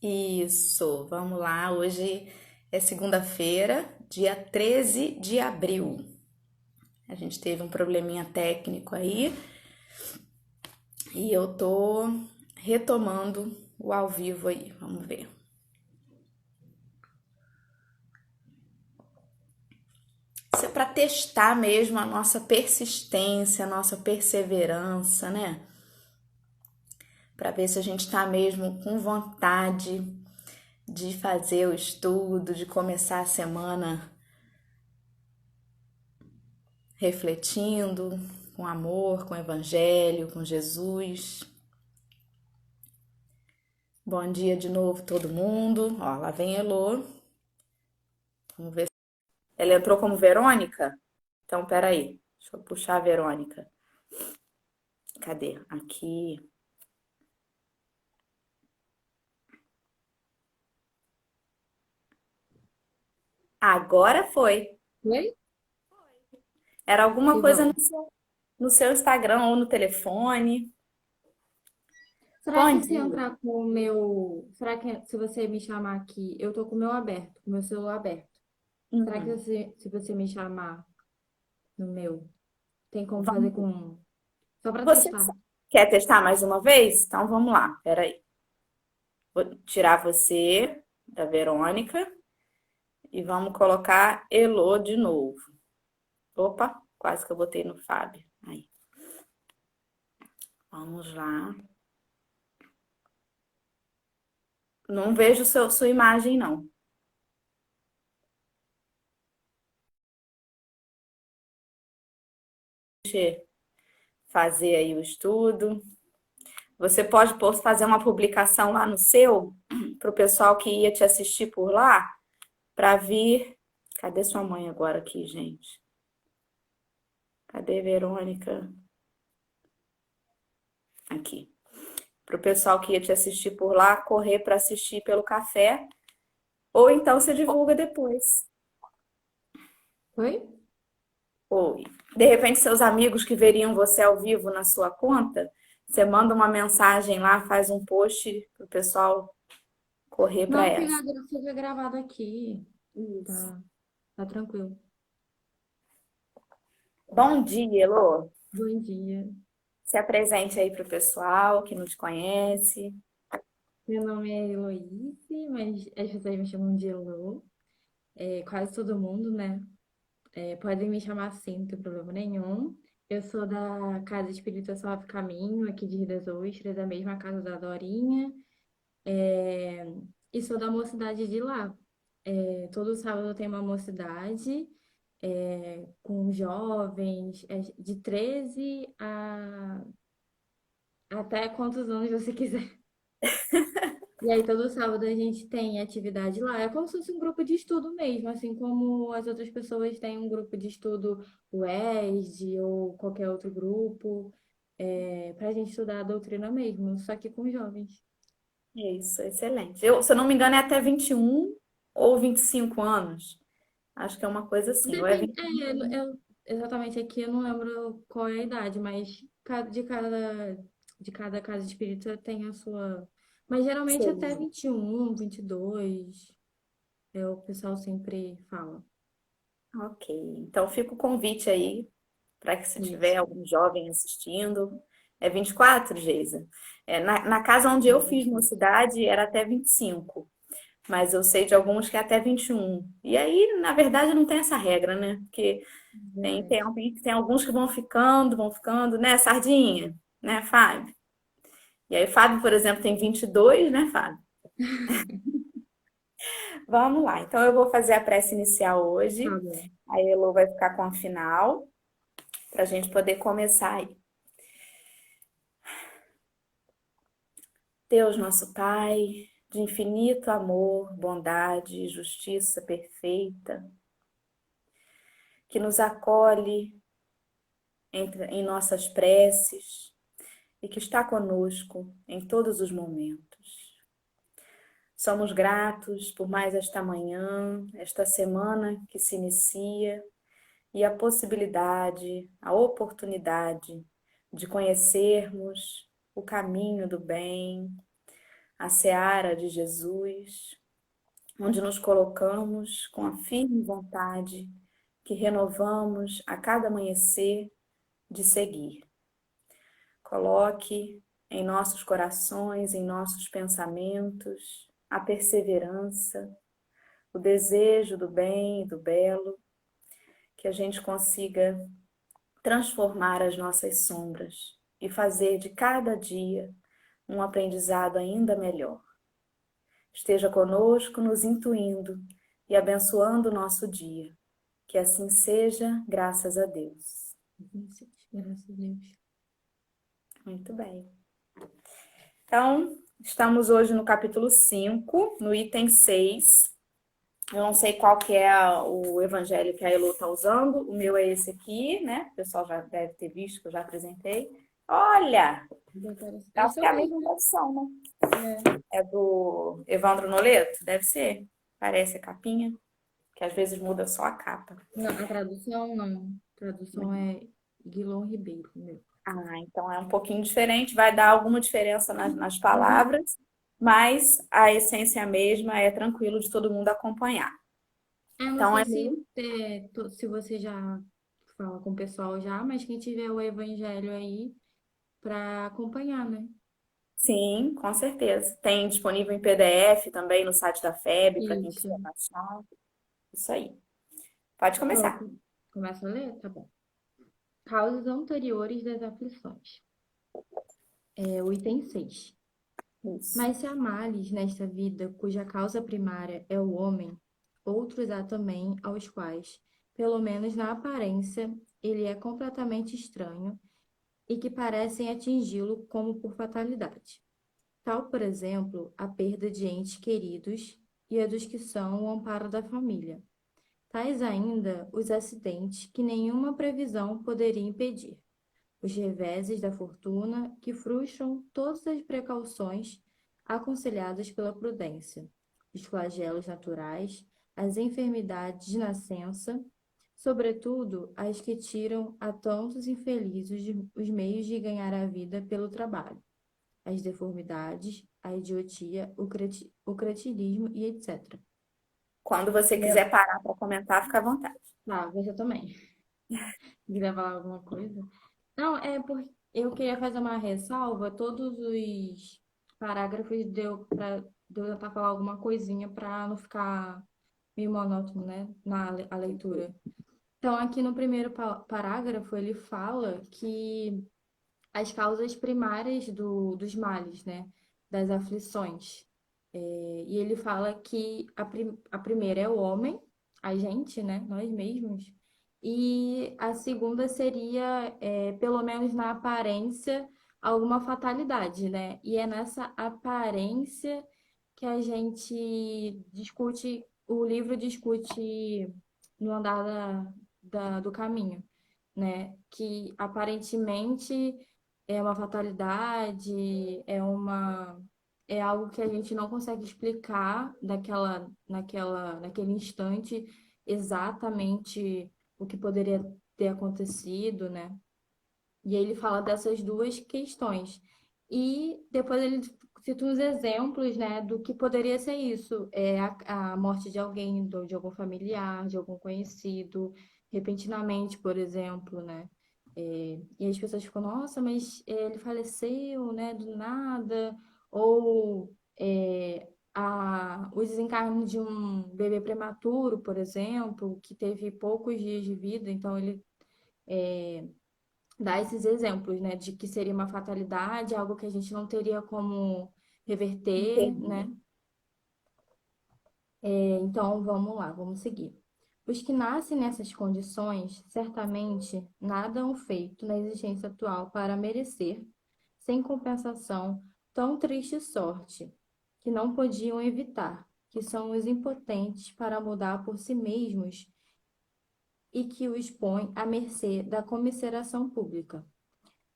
Isso, vamos lá. Hoje é segunda-feira, dia 13 de abril. A gente teve um probleminha técnico aí e eu tô retomando o ao vivo aí. Vamos ver. Isso é para testar mesmo a nossa persistência, a nossa perseverança, né? Para ver se a gente tá mesmo com vontade de fazer o estudo, de começar a semana refletindo com amor, com o evangelho, com Jesus. Bom dia de novo todo mundo. Ó, lá vem Elô. Vamos ver. Ela entrou como Verônica? Então, peraí. Deixa eu puxar a Verônica. Cadê? Aqui. Agora foi. Oi? Era alguma Que coisa bom. no seu Instagram ou no telefone. Será Bom que se dia. entrar com o meu. Será que se você me chamar aqui, eu tô com o meu aberto, com o meu celular aberto. Será que Uhum. se você me chamar no meu, tem como fazer Vamos. com. Só pra Você testar? quer testar mais uma vez? Então vamos lá. Peraí. Vou tirar você da Verônica e vamos colocar Elô de novo. Opa, quase que eu botei no Fábio. Aí, vamos lá. Não vejo sua imagem, não. Deixa eu fazer aí o estudo. Você pode fazer uma publicação lá no seu, para o pessoal que ia te assistir por lá, para vir. Cadê sua mãe agora aqui, gente? Cadê Verônica? Aqui. Para o pessoal que ia te assistir por lá, correr para assistir pelo café. Ou então você divulga depois. Oi? Ou, de repente, seus amigos que veriam você ao vivo na sua conta, você manda uma mensagem lá, faz um post para o pessoal correr para Não, essa. fica gravado aqui. Isso. Tá, tá tranquilo. Bom dia, Elô. Bom dia. Se apresente aí para o pessoal que não te conhece. Meu nome é Heloíse, mas as pessoas me chamam de Elô. É, quase todo mundo, né? Podem me chamar assim, não tem problema nenhum. Eu sou da Casa Espírita Suave Caminho, aqui de Rio das Ostras, da mesma casa da Dorinha, é, e sou da mocidade de lá. Todo sábado tem uma mocidade, com jovens, de 13 a até quantos anos você quiser. E aí, todo sábado a gente tem atividade lá. É como se fosse um grupo de estudo mesmo, assim como as outras pessoas têm um grupo de estudo, o ESD ou qualquer outro grupo, para a gente estudar a doutrina mesmo, só que com jovens. Isso, excelente. Eu, se eu não me engano, é até 21 ou 25 anos. Acho que é uma coisa assim. Ou é Depende, 21. exatamente aqui eu não lembro qual é a idade, mas de cada casa espírita tem a sua. Mas geralmente até Sei. 21, 22, o pessoal sempre fala. Ok. Então fica o convite aí para que se tiver Isso. algum jovem assistindo. É 24, Geisa? É, na casa onde eu fiz mocidade era até 25. Mas eu sei de alguns que é até 21. E aí, na verdade, não tem essa regra, né? Porque Verdade. tem alguns que vão ficando, né, Sardinha? Né, Fábio? E aí, Fábio, por exemplo, tem 22, né, Fábio? Vamos lá. Então, eu vou fazer a prece inicial hoje. Tá bom. A Elo vai ficar com a final, para a gente poder começar aí. Deus, nosso Pai, de infinito amor, bondade e justiça perfeita, que nos acolhe em nossas preces e que está conosco em todos os momentos. Somos gratos por mais esta manhã, esta semana que se inicia e a possibilidade, a oportunidade de conhecermos o caminho do bem, a seara de Jesus, onde nos colocamos com a firme vontade que renovamos a cada amanhecer de seguir. Coloque em nossos corações, em nossos pensamentos, a perseverança, o desejo do bem e do belo, que a gente consiga transformar as nossas sombras e fazer de cada dia um aprendizado ainda melhor. Esteja conosco, nos intuindo e abençoando o nosso dia. Que assim seja, graças a Deus. Graças a Deus. Muito bem. Então, estamos hoje no capítulo 5, no item 6. Eu não sei qual que é o evangelho que a Elô está usando. O meu é esse aqui, né? O pessoal já deve ter visto que eu já apresentei. Olha! Acho Acho que que é é o a mesma mesmo. versão, né? É. É do Evandro Noleto? Deve ser. Parece a capinha, que às vezes muda só a capa. Não, a tradução não. A tradução é Guilherme Ribeiro, meu. Ah, então é um pouquinho diferente, vai dar alguma diferença nas Uhum. palavras, mas a essência mesma é tranquilo de todo mundo acompanhar. Eu não Então sei é se, meio. se você já fala com o pessoal já, mas quem tiver o evangelho aí para acompanhar, né? Sim, com certeza. Tem disponível em PDF também no site da FEB, para quem Isso. quiser baixar. Isso aí. Pode começar. Pronto. Começa a ler? Tá bom. Causas anteriores das aflições. É o item 6. Isso. Mas se há males nesta vida cuja causa primária é o homem, outros há também aos quais, pelo menos na aparência, ele é completamente estranho e que parecem atingi-lo como por fatalidade. Tal, por exemplo, a perda de entes queridos e a dos que são o amparo da família. Tais ainda os acidentes que nenhuma previsão poderia impedir, os reveses da fortuna que frustram todas as precauções aconselhadas pela prudência, os flagelos naturais, as enfermidades de nascença, sobretudo as que tiram a tantos infelizes os meios de ganhar a vida pelo trabalho, as deformidades, a idiotia, o cretinismo e etc. Quando você É. quiser parar para comentar, fica à vontade. Tá, você também. Quiser falar alguma coisa? Não, é porque eu queria fazer uma ressalva. Todos os parágrafos deu tentar falar alguma coisinha para não ficar meio monótono, né? A leitura. Então, aqui no primeiro parágrafo, ele fala que as causas primárias dos males, né? Das aflições. E ele fala que a primeira é o homem, a gente, né? Nós mesmos. E a segunda seria, pelo menos na aparência, alguma fatalidade, né? E é nessa aparência que a gente discute, o livro discute no andar do caminho, né? Que aparentemente é uma fatalidade, é algo que a gente não consegue explicar naquele instante exatamente o que poderia ter acontecido, né? E aí ele fala dessas duas questões. E depois ele cita uns exemplos, né, do que poderia ser isso. A morte de alguém, de algum familiar, de algum conhecido, repentinamente, por exemplo, né? E as pessoas ficam, nossa, mas ele faleceu, né, do nada. Ou o desencarne de um bebê prematuro, por exemplo, que teve poucos dias de vida, então ele dá esses exemplos, né, de que seria uma fatalidade, algo que a gente não teria como reverter, Entendi. né? Então, vamos lá, vamos seguir. Os que nascem nessas condições, certamente nada hão feito na existência atual para merecer, sem compensação, tão triste sorte, que não podiam evitar, que são os impotentes para mudar por si mesmos e que os põe à mercê da comiseração pública.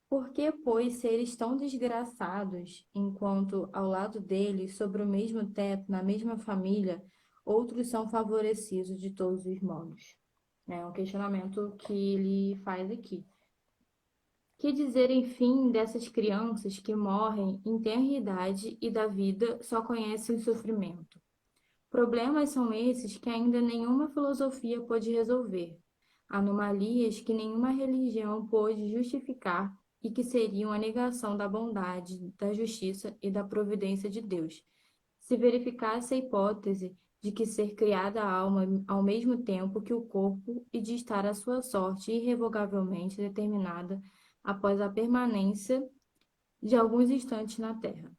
Por que, pois, seres tão desgraçados, enquanto ao lado deles, sobre o mesmo teto, na mesma família, outros são favorecidos de todos os modos? É um questionamento que ele faz aqui. Que dizer, enfim, dessas crianças que morrem em tenra idade e da vida só conhecem o sofrimento? Problemas são esses que ainda nenhuma filosofia pôde resolver, anomalias que nenhuma religião pôde justificar e que seriam a negação da bondade, da justiça e da providência de Deus. Se verificasse a hipótese de que ser criada a alma ao mesmo tempo que o corpo e de estar a sua sorte irrevogavelmente determinada após a permanência de alguns instantes na terra.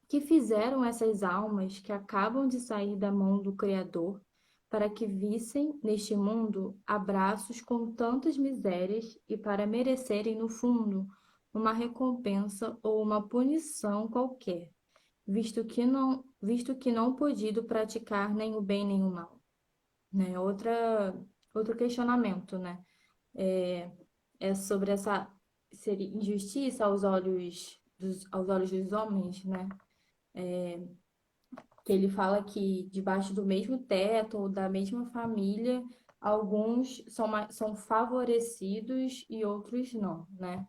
Que fizeram essas almas que acabam de sair da mão do Criador para que vissem neste mundo abraços com tantas misérias e para merecerem, no fundo, uma recompensa ou uma punição qualquer, visto que não podido praticar nem o bem nem o mal, né? Outro questionamento, né? É, é sobre essa seria injustiça aos olhos dos homens, né? Que ele fala que debaixo do mesmo teto ou da mesma família, alguns são favorecidos e outros não, né?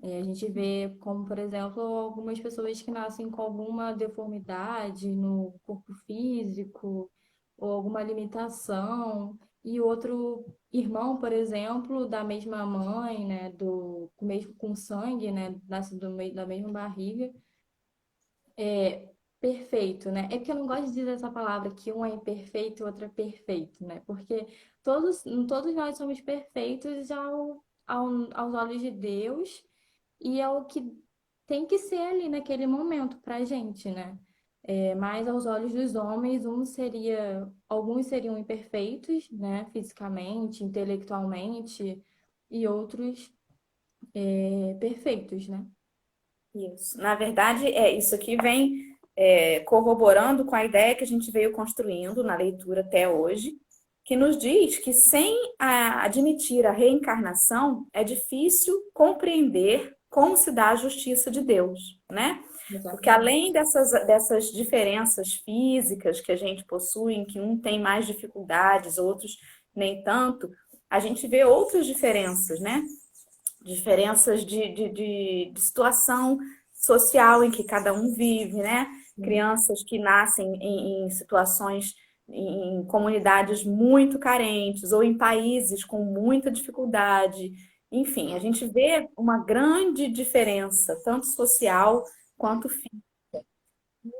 A gente vê como, por exemplo, algumas pessoas que nascem com alguma deformidade no corpo físico ou alguma limitação, e outro irmão, por exemplo, da mesma mãe, né, mesmo com sangue, né, nasce da mesma barriga, perfeito, né? É porque eu não gosto de dizer essa palavra que um é imperfeito e o outro é perfeito, né? Porque todos nós somos perfeitos aos olhos de Deus e é o que tem que ser ali naquele momento pra gente, né? Mas aos olhos dos homens, alguns seriam imperfeitos, né? Fisicamente, intelectualmente, e outros perfeitos, né? Isso. Na verdade, isso aqui vem corroborando com a ideia que a gente veio construindo na leitura até hoje, que nos diz que sem admitir a reencarnação é difícil compreender como se dá a justiça de Deus, né? Porque além Exatamente. dessas diferenças físicas que a gente possui, em que um tem mais dificuldades, outros nem tanto, a gente vê outras diferenças, né? Diferenças de situação social em que cada um vive, né? Sim. Crianças que nascem em situações, em comunidades muito carentes ou em países com muita dificuldade. Enfim, a gente vê uma grande diferença, tanto social quanto física.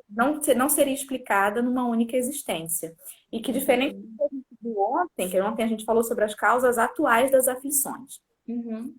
Não seria explicada numa única existência. E que Com diferente certeza. do que a gente viu ontem, que ontem a gente falou sobre as causas atuais das aflições Uhum.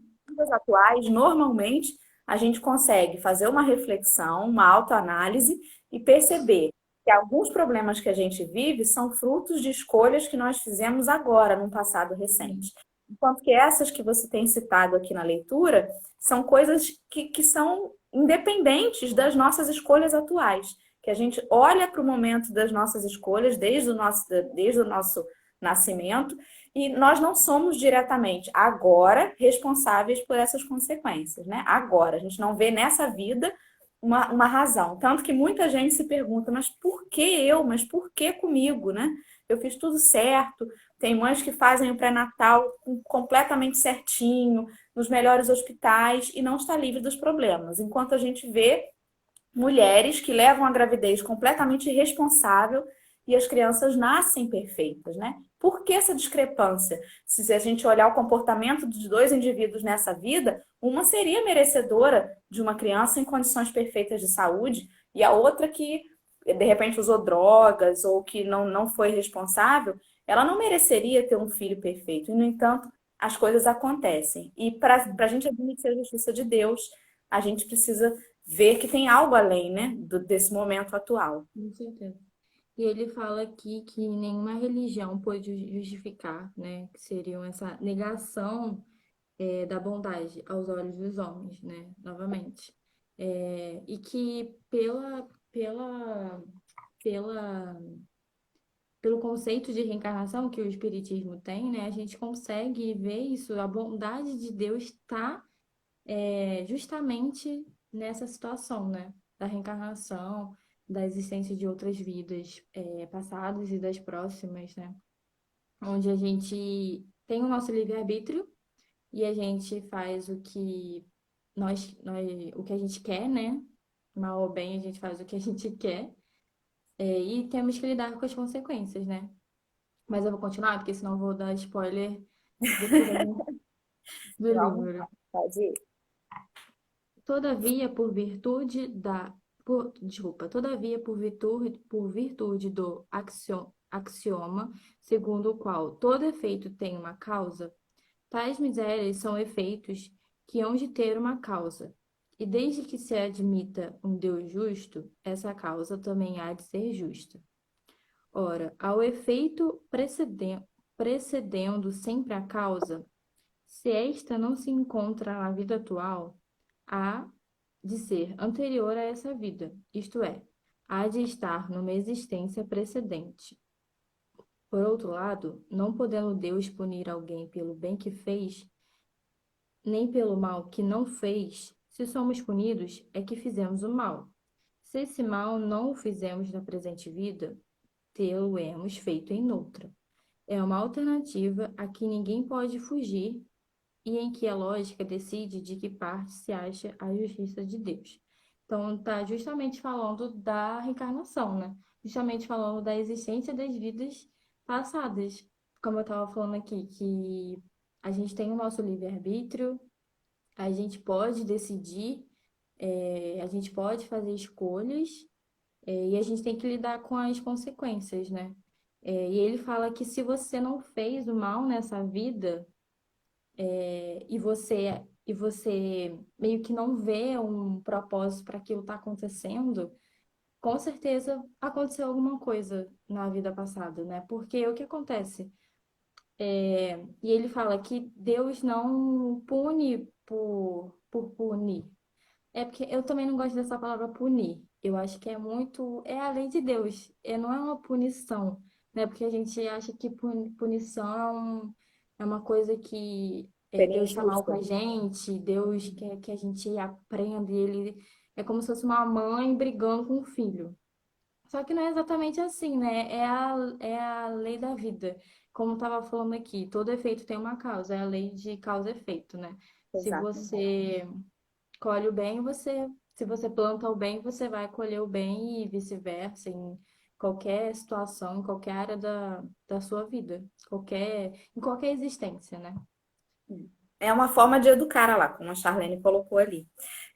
atuais, normalmente a gente consegue fazer uma reflexão, uma autoanálise e perceber que alguns problemas que a gente vive são frutos de escolhas que nós fizemos agora, num passado Sim. recente. Enquanto que essas que você tem citado aqui na leitura são coisas que são independentes das nossas escolhas atuais. Que a gente olha para o momento das nossas escolhas desde o nosso nascimento e nós não somos diretamente agora responsáveis por essas consequências, né? Agora, a gente não vê nessa vida uma razão. Tanto que muita gente se pergunta, mas por que eu? Mas por que comigo, né? Eu fiz tudo certo. Tem mães que fazem o pré-natal completamente certinho, nos melhores hospitais e não está livre dos problemas. Enquanto a gente vê mulheres que levam a gravidez completamente irresponsável e as crianças nascem perfeitas, né? Por que essa discrepância? Se a gente olhar o comportamento dos dois indivíduos nessa vida, uma seria merecedora de uma criança em condições perfeitas de saúde e a outra que de repente usou drogas ou que não foi responsável, ela não mereceria ter um filho perfeito. E, no entanto, as coisas acontecem. E para a gente admitir a justiça de Deus, a gente precisa ver que tem algo além, né, desse momento atual. Com certeza. E ele fala aqui que nenhuma religião pode justificar, né, que seriam essa negação da bondade aos olhos dos homens, né, novamente. E que pela, pelo conceito de reencarnação que o Espiritismo tem, né, a gente consegue ver isso, a bondade de Deus está justamente nessa situação, né? Da reencarnação, da existência de outras vidas passadas e das próximas, né? Onde a gente tem o nosso livre-arbítrio e a gente faz o que o que a gente quer, né? Mal ou bem, a gente faz o que a gente quer, e temos que lidar com as consequências, né? Mas eu vou continuar, porque senão eu vou dar spoiler do final do Vamos, livro. pode ir. Todavia, por virtude todavia, por virtude do axioma, segundo o qual todo efeito tem uma causa, tais misérias são efeitos que hão de ter uma causa. E desde que se admita um Deus justo, essa causa também há de ser justa. Ora, ao efeito precedendo sempre a causa, se esta não se encontra na vida atual, há de ser anterior a essa vida, isto é, há de estar numa existência precedente. Por outro lado, não podendo Deus punir alguém pelo bem que fez, nem pelo mal que não fez, se somos punidos, é que fizemos o mal. Se esse mal não o fizemos na presente vida, tê-lo-emos feito em outra. É uma alternativa a que ninguém pode fugir e em que a lógica decide de que parte se acha a justiça de Deus. Então, está justamente falando da reencarnação, né? Justamente falando da existência das vidas passadas. Como eu estava falando aqui, que a gente tem o nosso livre-arbítrio, a gente pode decidir, a gente pode fazer escolhas, e a gente tem que lidar com as consequências, né? E ele fala que se você não fez o mal nessa vida, e você meio que não vê um propósito para aquilo estar acontecendo, com certeza aconteceu alguma coisa na vida passada, né? Porque o que acontece? E ele fala que Deus não pune por punir. É porque eu também não gosto dessa palavra punir. Eu acho que é muito. É a lei de Deus, não é uma punição, né? Porque a gente acha que punição é uma coisa que Seria Deus está mal com injusto. a gente, Deus quer que a gente aprenda, e ele é como se fosse uma mãe brigando com o filho. Só que não é exatamente assim, né? É a lei da vida. Como eu estava falando aqui, todo efeito tem uma causa, é a lei de causa e efeito, né? Se Exato. você colhe o bem, se você planta o bem, você vai colher o bem e vice-versa, em qualquer situação, em qualquer área da sua vida, em qualquer existência, né? É uma forma de educar lá, como a Charlene colocou ali.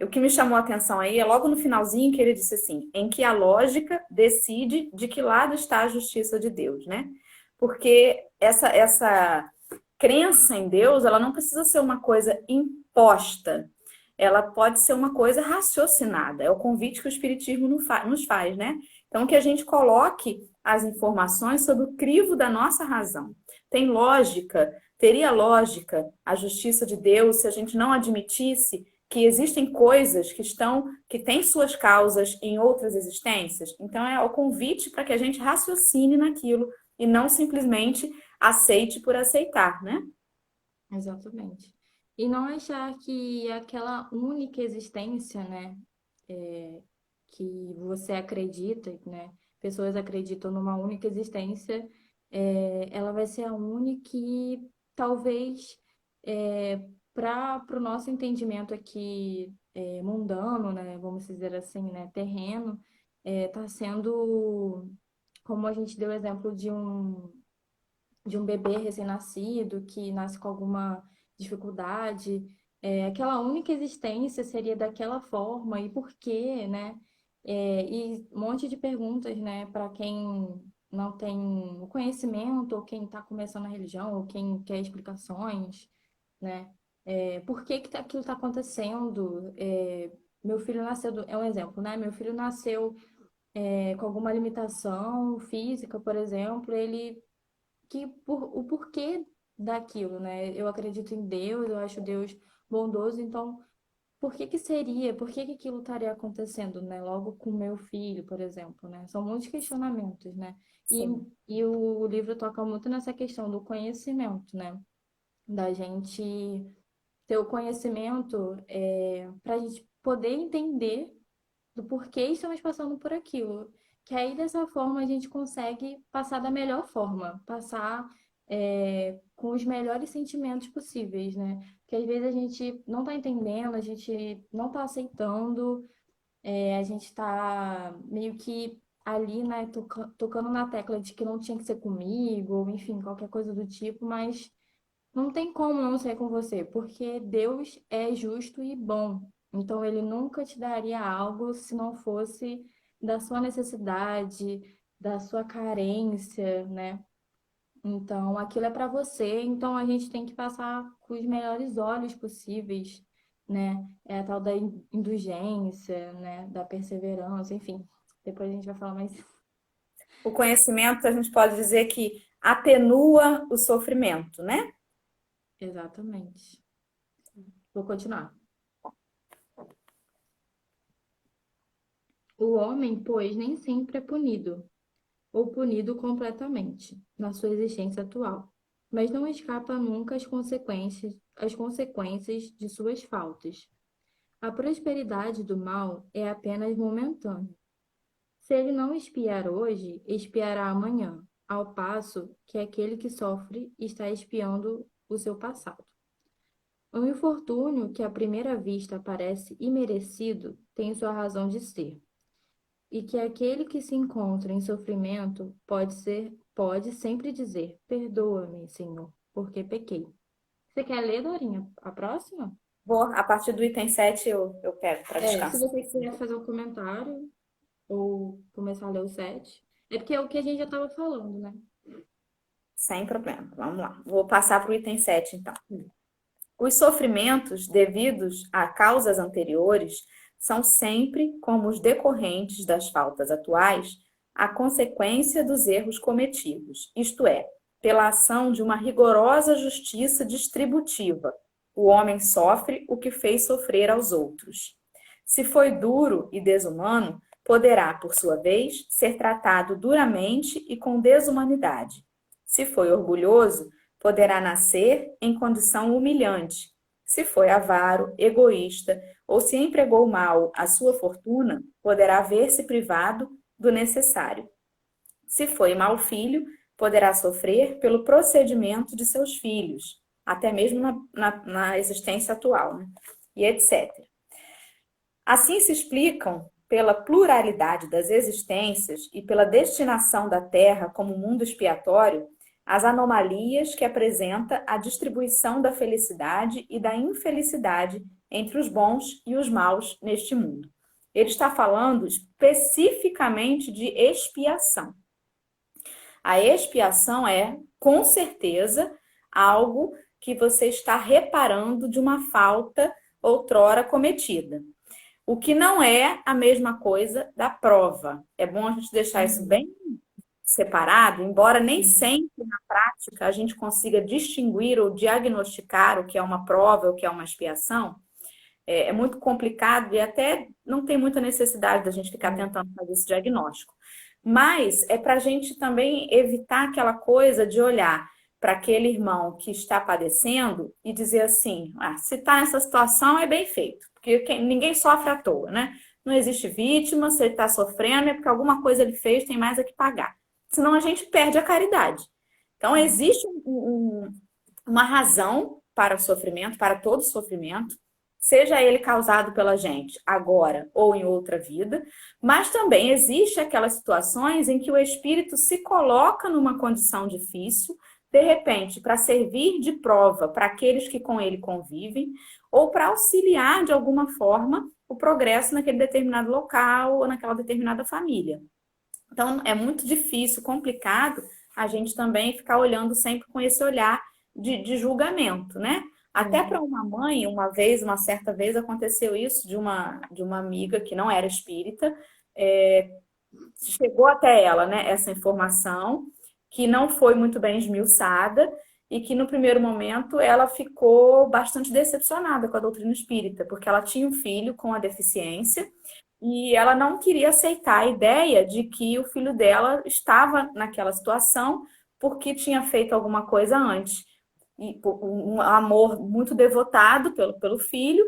O que me chamou a atenção aí é logo no finalzinho que ele disse assim, em que a lógica decide de que lado está a justiça de Deus, né? Porque essa crença em Deus, ela não precisa ser uma coisa imposta. Ela pode ser uma coisa raciocinada. É o convite que o Espiritismo nos faz, né? Então, que a gente coloque as informações sob o crivo da nossa razão. Tem lógica, teria lógica a justiça de Deus se a gente não admitisse que existem coisas que têm suas causas em outras existências? Então, é o convite para que a gente raciocine naquilo e não simplesmente aceite por aceitar, né? Exatamente. E não achar que aquela única existência, né, que você acredita, né, pessoas acreditam numa única existência, ela vai ser a única e talvez para o nosso entendimento aqui mundano, né, vamos dizer assim, né, terreno, está sendo, como a gente deu o exemplo de um bebê recém-nascido que nasce com alguma dificuldade, aquela única existência seria daquela forma e por quê, né? E um monte de perguntas, né, para quem não tem o conhecimento, ou quem está começando a religião, ou quem quer explicações, né? Por que que aquilo está acontecendo? Meu filho nasceu, é um exemplo, né? Meu filho nasceu com alguma limitação física, por exemplo, o porquê daquilo, né? Eu acredito em Deus, eu acho Deus bondoso, então por que que seria, por que que aquilo estaria acontecendo, né? Logo com meu filho, por exemplo, né? São muitos questionamentos, né? E, Sim, e o livro toca muito nessa questão do conhecimento, né? Da gente ter o conhecimento para a gente poder entender do porquê estamos passando por aquilo. Que aí, dessa forma, a gente consegue passar da melhor forma, passar com os melhores sentimentos possíveis, né? que às vezes a gente não tá entendendo, a gente não tá aceitando, a gente tá meio que ali, né, tocando na tecla de que não tinha que ser comigo, ou enfim, qualquer coisa do tipo, mas não tem como não ser com você, porque Deus é justo e bom. Então, ele nunca te daria algo se não fosse da sua necessidade, da sua carência, né? Então, aquilo é para você, então a gente tem que passar com os melhores olhos possíveis, né? É a tal da indulgência, né? Da perseverança, enfim. Depois a gente vai falar mais. O conhecimento, a gente pode dizer que atenua o sofrimento, né? Exatamente. Vou continuar. O homem, pois, nem sempre é punido, ou punido completamente, na sua existência atual, mas não escapa nunca às consequências de suas faltas. A prosperidade do mal é apenas momentânea. Se ele não espiar hoje, espiará amanhã, ao passo que aquele que sofre está espiando o seu passado. Um infortúnio que à primeira vista parece imerecido tem sua razão de ser, e que aquele que se encontra em sofrimento pode sempre dizer: Perdoa-me, Senhor, porque pequei. Você quer ler, Dorinha, a próxima? A partir do item 7 eu pego para Se descansar. você quiser fazer um comentário ou começar a ler o 7, é porque é o que a gente já estava falando, né? Sem problema. Vamos lá. Vou passar para o item 7, então. Os sofrimentos devidos a causas anteriores são sempre, como os decorrentes das faltas atuais, a consequência dos erros cometidos, isto é, pela ação de uma rigorosa justiça distributiva. O homem sofre o que fez sofrer aos outros. Se foi duro e desumano, poderá, por sua vez, ser tratado duramente e com desumanidade. Se foi orgulhoso, poderá nascer em condição humilhante. Se foi avaro, egoísta ou se empregou mal a sua fortuna, poderá ver-se privado do necessário. Se foi mau filho, poderá sofrer pelo procedimento de seus filhos, até mesmo na existência atual, né? E etc. Assim se explicam, pela pluralidade das existências e pela destinação da Terra como mundo expiatório, as anomalias que apresenta a distribuição da felicidade e da infelicidade entre os bons e os maus neste mundo. Ele está falando especificamente de expiação. A expiação é, com certeza, algo que você está reparando de uma falta outrora cometida. O que não é a mesma coisa da prova. É bom a gente deixar isso bem separado, embora nem sempre na prática a gente consiga distinguir ou diagnosticar o que é uma prova, o que é uma expiação. É muito complicado e até não tem muita necessidade da gente ficar tentando fazer esse diagnóstico. Mas é para a gente também evitar aquela coisa de olhar para aquele irmão que está padecendo e dizer assim: se está nessa situação é bem feito, porque ninguém sofre à toa, né? Não existe vítima, se ele está sofrendo é porque alguma coisa ele fez, tem mais a que pagar. Senão a gente perde a caridade. Então, existe uma razão para o sofrimento, para todo sofrimento, seja ele causado pela gente agora ou em outra vida, mas também existe aquelas situações em que o espírito se coloca numa condição difícil, de repente, para servir de prova para aqueles que com ele convivem, ou para auxiliar de alguma forma o progresso naquele determinado local ou naquela determinada família. Então, é muito difícil, complicado, a gente também ficar olhando sempre com esse olhar de julgamento, né? Até para uma mãe, uma certa vez, aconteceu isso de uma amiga que não era espírita, chegou até ela, né, essa informação, que não foi muito bem esmiuçada, e que no primeiro momento ela ficou bastante decepcionada com a doutrina espírita, porque ela tinha um filho com a deficiência, e ela não queria aceitar a ideia de que o filho dela estava naquela situação porque tinha feito alguma coisa antes. E um amor muito devotado pelo filho,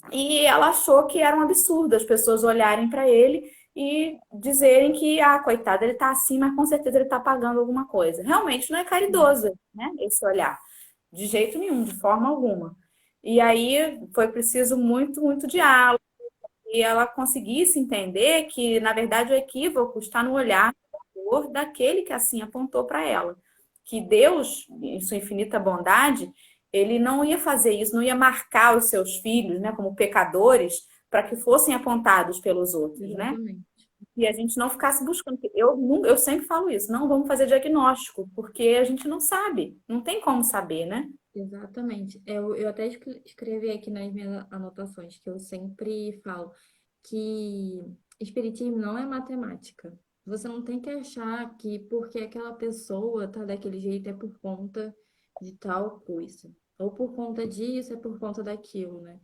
e ela achou que era um absurdo as pessoas olharem para ele e dizerem que, coitado, ele está assim, mas com certeza ele está pagando alguma coisa. Realmente não é caridoso, né, esse olhar. De jeito nenhum, de forma alguma. E aí foi preciso muito, muito diálogo, e ela conseguisse entender que, na verdade, o equívoco está no olhar daquele que assim apontou para ela. Que Deus, em sua infinita bondade, ele não ia fazer isso, não ia marcar os seus filhos, né, como pecadores, para que fossem apontados pelos outros, né? Exatamente. E a gente não ficasse buscando. Eu sempre falo isso, não vamos fazer diagnóstico, porque a gente não sabe, não tem como saber, né? Exatamente. Eu até escrevi aqui nas minhas anotações que eu sempre falo que espiritismo não é matemática. Você não tem que achar que porque aquela pessoa tá daquele jeito é por conta de tal coisa. Ou por conta disso, é por conta daquilo, né?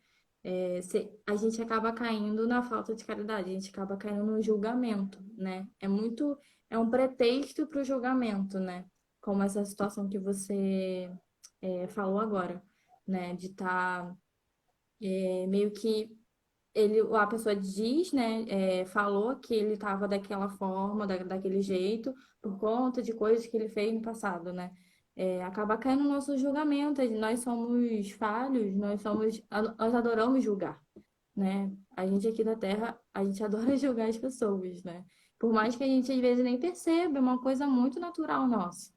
A gente acaba caindo na falta de caridade, a gente acaba caindo no julgamento, né? É um pretexto para o julgamento, né? Como essa situação que você falou agora, né? De estar meio que a pessoa diz, né? Falou que ele estava daquela forma, daquele jeito, por conta de coisas que ele fez no passado, né? Acaba caindo no nosso julgamento. Nós somos falhos, nós adoramos julgar, né? A gente aqui da Terra, a gente adora julgar as pessoas, né? Por mais que a gente às vezes nem perceba, é uma coisa muito natural nossa.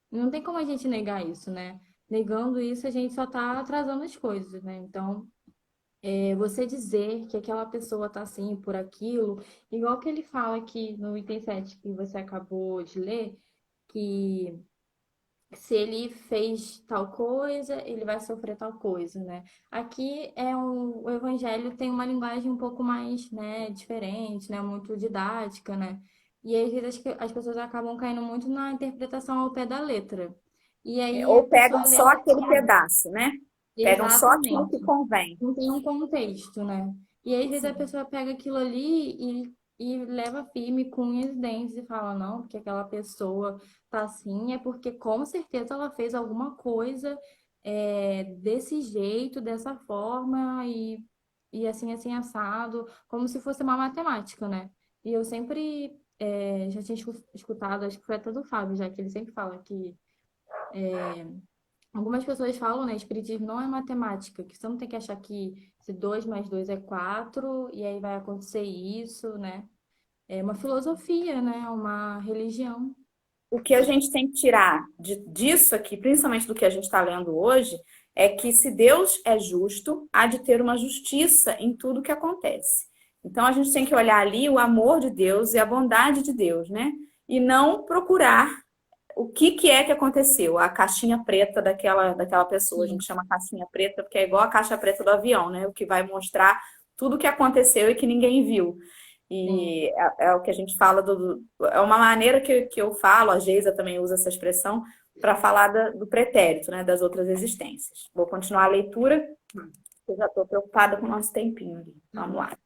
Não tem como a gente negar isso, né? Negando isso, a gente só tá atrasando as coisas, né? Então, você dizer que aquela pessoa tá assim por aquilo, igual que ele fala aqui no item 7 que você acabou de ler, que se ele fez tal coisa, ele vai sofrer tal coisa, né? Aqui o evangelho tem uma linguagem um pouco mais, né, diferente, né, muito didática, né? E às vezes as pessoas acabam caindo muito na interpretação ao pé da letra. E aí a Ou pegam pessoa lê só aquele aquilo. pedaço, né? Pegam só aquilo que Exatamente. convém. Não tem um contexto, né? E aí, às vezes a Sim. pessoa pega aquilo ali e leva firme com unhas e dentes e fala, não, porque aquela pessoa tá assim, é porque com certeza ela fez alguma coisa desse jeito, dessa forma, e assim, assim, assado, como se fosse uma matemática, né? E eu sempre já tinha escutado, acho que foi até do Fábio, já que ele sempre fala que algumas pessoas falam, né, espiritismo não é matemática, que você não tem que achar que se 2 mais 2 é 4 e aí vai acontecer isso, né? É uma filosofia, né? É uma religião. O que a gente tem que tirar disso aqui, principalmente do que a gente está lendo hoje, é que se Deus é justo, há de ter uma justiça em tudo que acontece. Então a gente tem que olhar ali o amor de Deus e a bondade de Deus, né? E não procurar o que é que aconteceu, a caixinha preta daquela pessoa. A Sim, gente chama caixinha preta porque é igual a caixa preta do avião, né? O que vai mostrar tudo o que aconteceu e que ninguém viu. sim. E é o que a gente fala é uma maneira que eu falo, a Geisa também usa essa expressão, para falar do pretérito, né? Das outras existências. Vou continuar a leitura, eu já estou preocupada com o nosso tempinho ali. Tá Vamos bom. lá.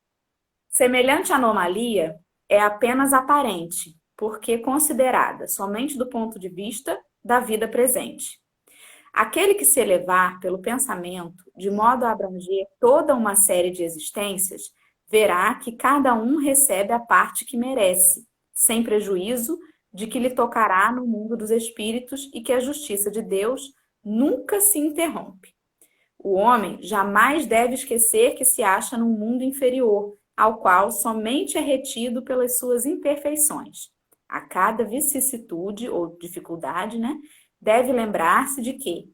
Semelhante anomalia é apenas aparente, porque considerada somente do ponto de vista da vida presente. Aquele que se elevar pelo pensamento, de modo a abranger toda uma série de existências, verá que cada um recebe a parte que merece, sem prejuízo de que lhe tocará no mundo dos espíritos e que a justiça de Deus nunca se interrompe. O homem jamais deve esquecer que se acha num mundo inferior, ao qual somente é retido pelas suas imperfeições. A cada vicissitude ou dificuldade, né, deve lembrar-se de que,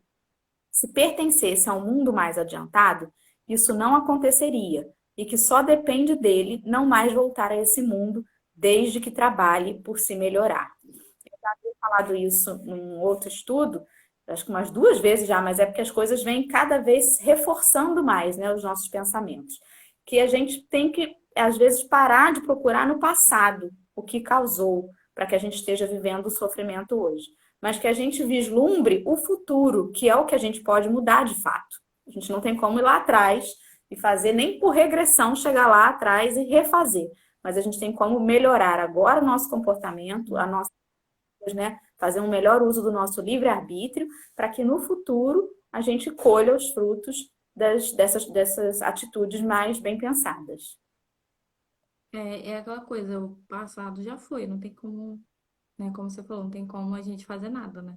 se pertencesse a um mundo mais adiantado, isso não aconteceria e que só depende dele não mais voltar a esse mundo desde que trabalhe por se melhorar. Falado isso num outro estudo, acho que umas duas vezes já, mas é porque as coisas vêm cada vez reforçando mais, né, os nossos pensamentos. Que a gente tem que, às vezes, parar de procurar no passado o que causou para que a gente esteja vivendo o sofrimento hoje. Mas que a gente vislumbre o futuro, que é o que a gente pode mudar de fato. A gente não tem como ir lá atrás e fazer, nem por regressão, chegar lá atrás e refazer. Mas a gente tem como melhorar agora o nosso comportamento, a nossa, né, fazer um melhor uso do nosso livre-arbítrio, para que no futuro a gente colha os frutos dessas atitudes mais bem pensadas. É aquela coisa, o passado já foi, não tem como, né? Como você falou, não tem como a gente fazer nada, né?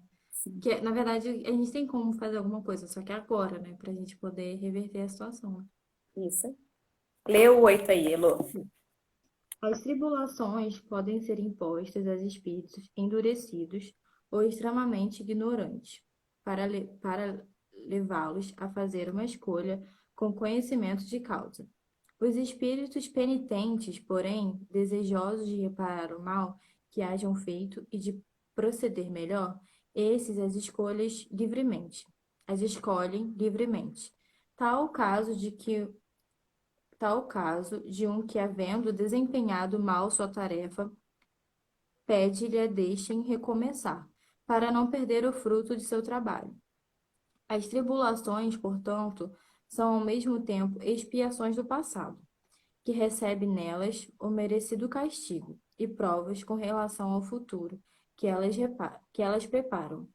Que, na verdade, a gente tem como fazer alguma coisa, só que agora, né? Pra gente poder reverter a situação, né? Isso. Lê o 8 aí, Elô. As tribulações podem ser impostas a espíritos endurecidos ou extremamente ignorantes, para levá-los a fazer uma escolha com conhecimento de causa. Os espíritos penitentes, porém, desejosos de reparar o mal que hajam feito e de proceder melhor, esses as escolhem livremente. Tal o caso de que Tal caso de um que, havendo desempenhado mal sua tarefa, pede-lhe a deixem recomeçar, para não perder o fruto de seu trabalho. As tribulações, portanto, são ao mesmo tempo expiações do passado, que recebe nelas o merecido castigo, e provas com relação ao futuro, que elas preparam.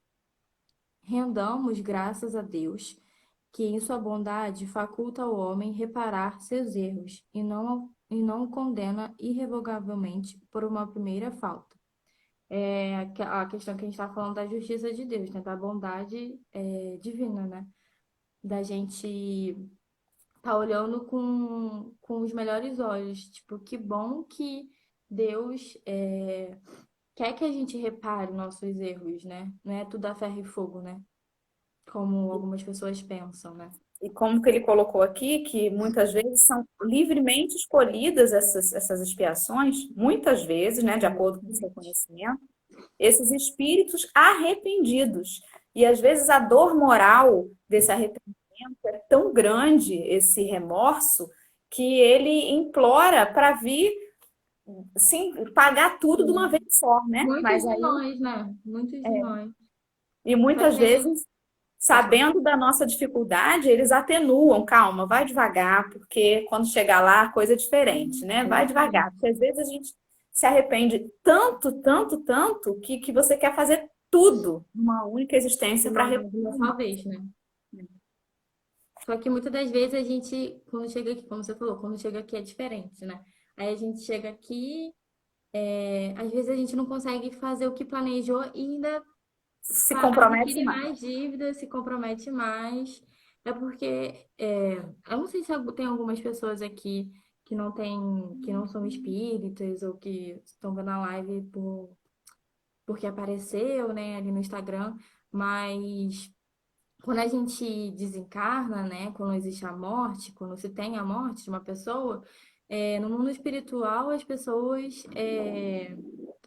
Rendamos graças a Deus que em sua bondade faculta ao homem reparar seus erros e não o condena irrevogavelmente por uma primeira falta. É a questão que a gente está falando da justiça de Deus, né? Da bondade divina, né? Da gente tá olhando com os melhores olhos. Tipo, que bom que Deus quer que a gente repare nossos erros, né? Não é tudo a ferro e fogo, né? Como algumas pessoas pensam, né? E como que ele colocou aqui, que muitas vezes são livremente escolhidas essas expiações, muitas vezes, né, de acordo com o seu Exatamente. conhecimento, esses espíritos arrependidos. E às vezes a dor moral desse arrependimento é tão grande, esse remorso, que ele implora para vir, sim, pagar tudo de uma Sim. vez só, né? Muitos Mas de aí, nós, né? Muitos de nós. e Só muitas que aí, vezes, pode falar. sabendo da nossa dificuldade, eles atenuam, calma, vai devagar, porque quando chegar lá, a coisa é diferente, né? Vai devagar, Exatamente. porque às vezes a gente se arrepende tanto, tanto, tanto, que você quer fazer tudo numa única existência para De uma arrepender. só vez, né? Só que muitas das vezes a gente, quando chega aqui, como você falou, quando chega aqui é diferente, né? Aí a gente chega aqui, às vezes a gente não consegue fazer o que planejou e ainda Se compromete adquire mais. mais dívidas, se compromete mais. É porque, eu não sei se tem algumas pessoas aqui que não tem, que não são espíritas ou que estão vendo a live porque apareceu, né, ali no Instagram, mas quando a gente desencarna, né, quando existe a morte, quando se tem a morte de uma pessoa, no mundo espiritual as pessoas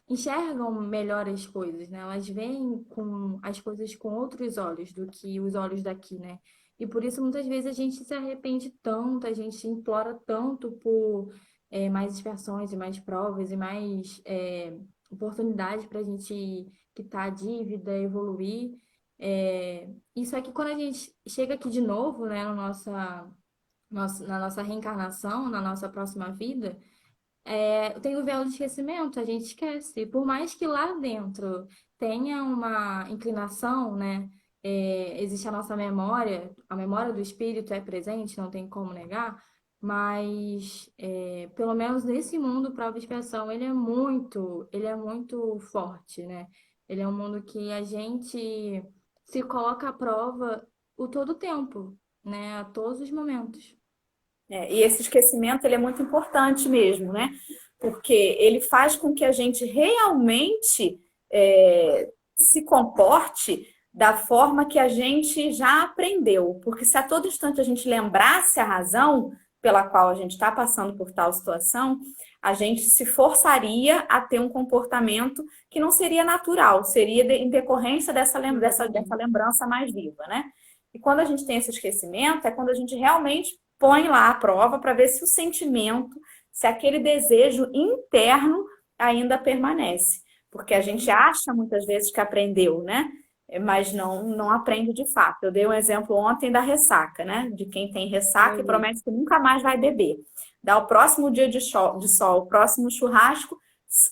enxergam melhor as coisas, né? Elas veem com as coisas com outros olhos do que os olhos daqui, né? E por isso muitas vezes a gente se arrepende tanto, a gente implora tanto por mais expiações e mais provas e mais oportunidades para a gente quitar a dívida, evoluir. Isso é que quando a gente chega aqui de novo, né, na nossa reencarnação, na nossa próxima vida, tem o véu de esquecimento, a gente esquece. Por mais que lá dentro tenha uma inclinação, né? Existe a nossa memória, a memória do espírito é presente, não tem como negar, mas pelo menos nesse mundo, prova e expiação, ele é muito forte, né? Ele é um mundo que a gente se coloca à prova o todo o tempo, né? A todos os momentos. E esse esquecimento ele é muito importante mesmo, né? Porque ele faz com que a gente realmente se comporte da forma que a gente já aprendeu. Porque se a todo instante a gente lembrasse a razão pela qual a gente está passando por tal situação, a gente se forçaria a ter um comportamento que não seria natural, seria em decorrência dessa Exatamente. lembrança mais viva, né? E quando a gente tem esse esquecimento, é quando a gente realmente põe lá a prova para ver se o sentimento, se aquele desejo interno ainda permanece. Porque a gente acha muitas vezes que aprendeu, né? Mas não aprende de fato. Eu dei um exemplo ontem da ressaca, né? De quem tem ressaca e Foi. promete que nunca mais vai beber. Dá o próximo dia de sol, o próximo churrasco,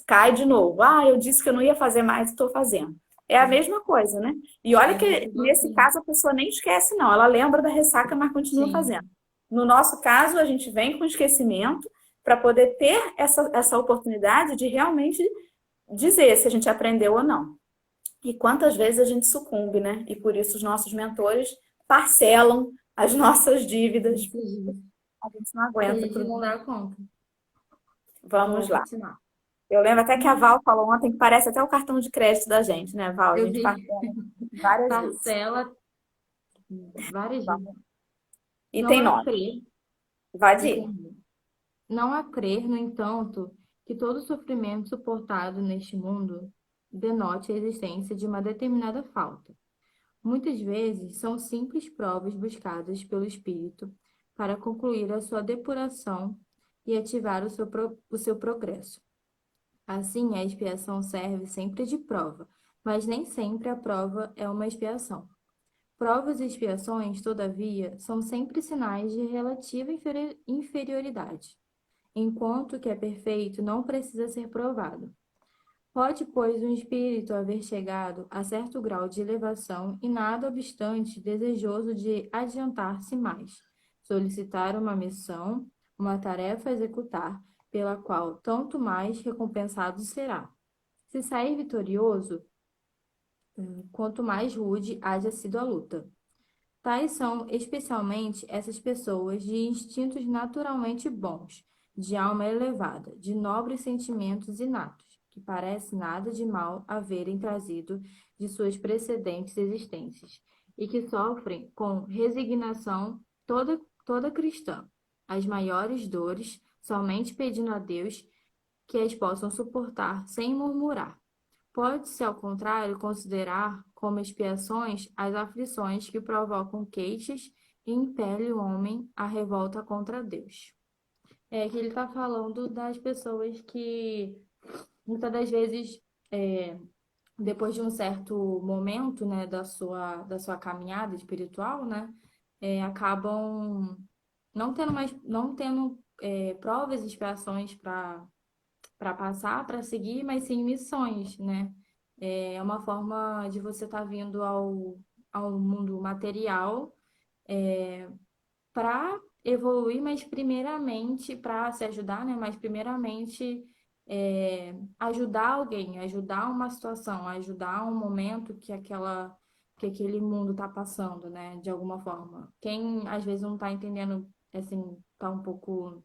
cai de novo. Ah, eu disse que eu não ia fazer mais, estou fazendo. É a mesma coisa, né? E olha É muito que nesse igualzinho. caso a pessoa nem esquece, não. Ela lembra da ressaca, mas continua Sim. fazendo. No nosso caso, a gente vem com esquecimento para poder ter essa oportunidade de realmente dizer se a gente aprendeu ou não. E quantas vezes a gente sucumbe, né? E por isso os nossos mentores parcelam as nossas dívidas. Nesses dias. A gente não Que a aguenta gente tudo. não dá conta. Vamos Vou lá. continuar. Eu lembro até que a Uma, Val falou ontem que parece até o cartão de crédito da gente, né, Val? A eu gente vi parcela várias vezes. parcela várias vezes. Vamos. E Não tem a nome. crer, Vai e de. tem Não a crer, no entanto, que todo sofrimento suportado neste mundo denote a existência de uma determinada falta. Muitas vezes são simples provas buscadas pelo espírito para concluir a sua depuração e ativar o seu progresso. Assim, a expiação serve sempre de prova, mas nem sempre a prova é uma expiação. Provas e expiações, todavia, são sempre sinais de relativa inferioridade, enquanto o que é perfeito não precisa ser provado. Pode, pois, um espírito haver chegado a certo grau de elevação e, nada obstante, desejoso de adiantar-se mais, solicitar uma missão, uma tarefa a executar, pela qual tanto mais recompensado será. Se sair vitorioso, quanto mais rude haja sido a luta. Tais são especialmente essas pessoas de instintos naturalmente bons, de alma elevada, de nobres sentimentos inatos, que parece nada de mal haverem trazido de suas precedentes existências, e que sofrem com resignação toda cristã as maiores dores, somente pedindo a Deus que as possam suportar sem murmurar. Pode-se, ao contrário, considerar como expiações as aflições que provocam queixas e impele o homem à revolta contra Deus. É que ele está falando das pessoas que, muitas das vezes, é, depois de um certo momento, né, da sua caminhada espiritual, né, acabam não tendo provas e expiações para passar, para seguir, mas sim missões, né? É uma forma de você estar vindo ao mundo material para evoluir, mas primeiramente para se ajudar, né? Mas primeiramente ajudar alguém, ajudar uma situação, ajudar um momento que aquele mundo está passando, né? De alguma forma. Quem às vezes não está entendendo, assim, está um pouco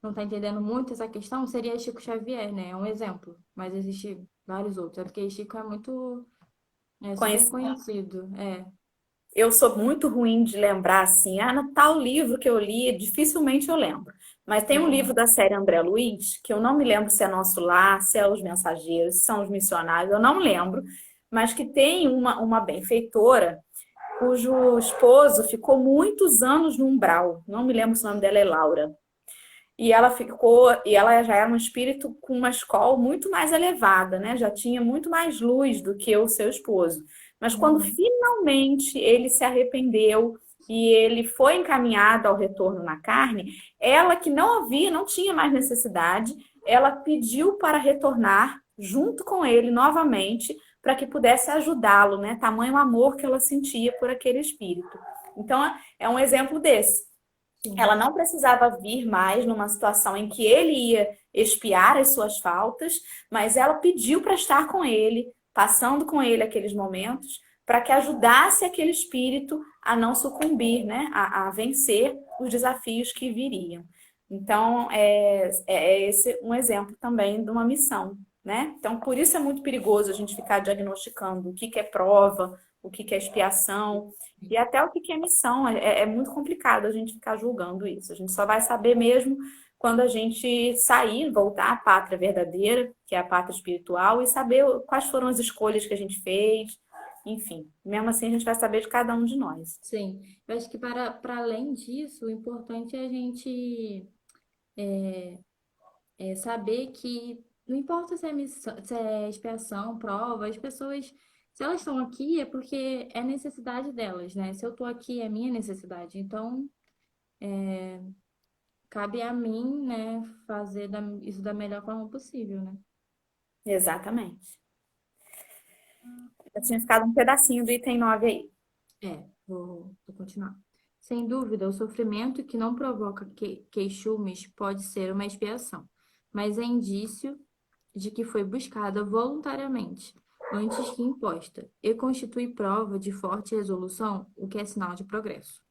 não está entendendo muito essa questão, seria Chico Xavier, né? É um exemplo. Mas existe vários outros. É porque Chico é muito, super Conheci. conhecido. É. Eu sou muito ruim de lembrar assim, no tal livro que eu li, dificilmente eu lembro. Mas tem um livro Uhum. da série André Luiz, que eu não me lembro se é Nosso Lar, se é Os Mensageiros, se são os Missionários, eu não lembro, mas que tem uma benfeitora cujo esposo ficou muitos anos no umbral. Não me lembro se o nome dela é Laura. E ela já era um espírito com uma escola muito mais elevada, né? Já tinha muito mais luz do que o seu esposo. Mas quando Uhum. finalmente ele se arrependeu e ele foi encaminhado ao retorno na carne, ela que não havia, não tinha mais necessidade, ela pediu para retornar junto com ele novamente para que pudesse ajudá-lo, né? Tamanho amor que ela sentia por aquele espírito. Então, é um exemplo desse. Ela Sim. não precisava vir mais numa situação em que ele ia expiar as suas faltas, mas ela pediu para estar com ele, passando com ele aqueles momentos, para que ajudasse aquele espírito a não sucumbir, né? A vencer os desafios que viriam. Então, é esse um exemplo também de uma missão, né? Então, por isso é muito perigoso a gente ficar diagnosticando o que que é prova, o que que é expiação, e até o que que é missão. É muito complicado a gente ficar julgando isso. A gente só vai saber mesmo quando a gente sair, voltar à pátria verdadeira, que é a pátria espiritual, e saber quais foram as escolhas que a gente fez. Enfim, mesmo assim a gente vai saber de cada um de nós. Sim. Eu acho que para além disso, o importante é a gente saber que não importa se é missão, se é expiação, prova, as pessoas, se elas estão aqui é porque é necessidade delas, né? Se eu estou aqui é minha necessidade. Então, cabe a mim, né, fazer isso da melhor forma possível, né? Exatamente. Eu tinha ficado um pedacinho do item 9 aí. Vou continuar. Sem dúvida, o sofrimento que não provoca queixumes pode ser uma expiação, mas é indício de que foi buscada voluntariamente, antes que imposta, e constitui prova de forte resolução, o que é sinal de progresso.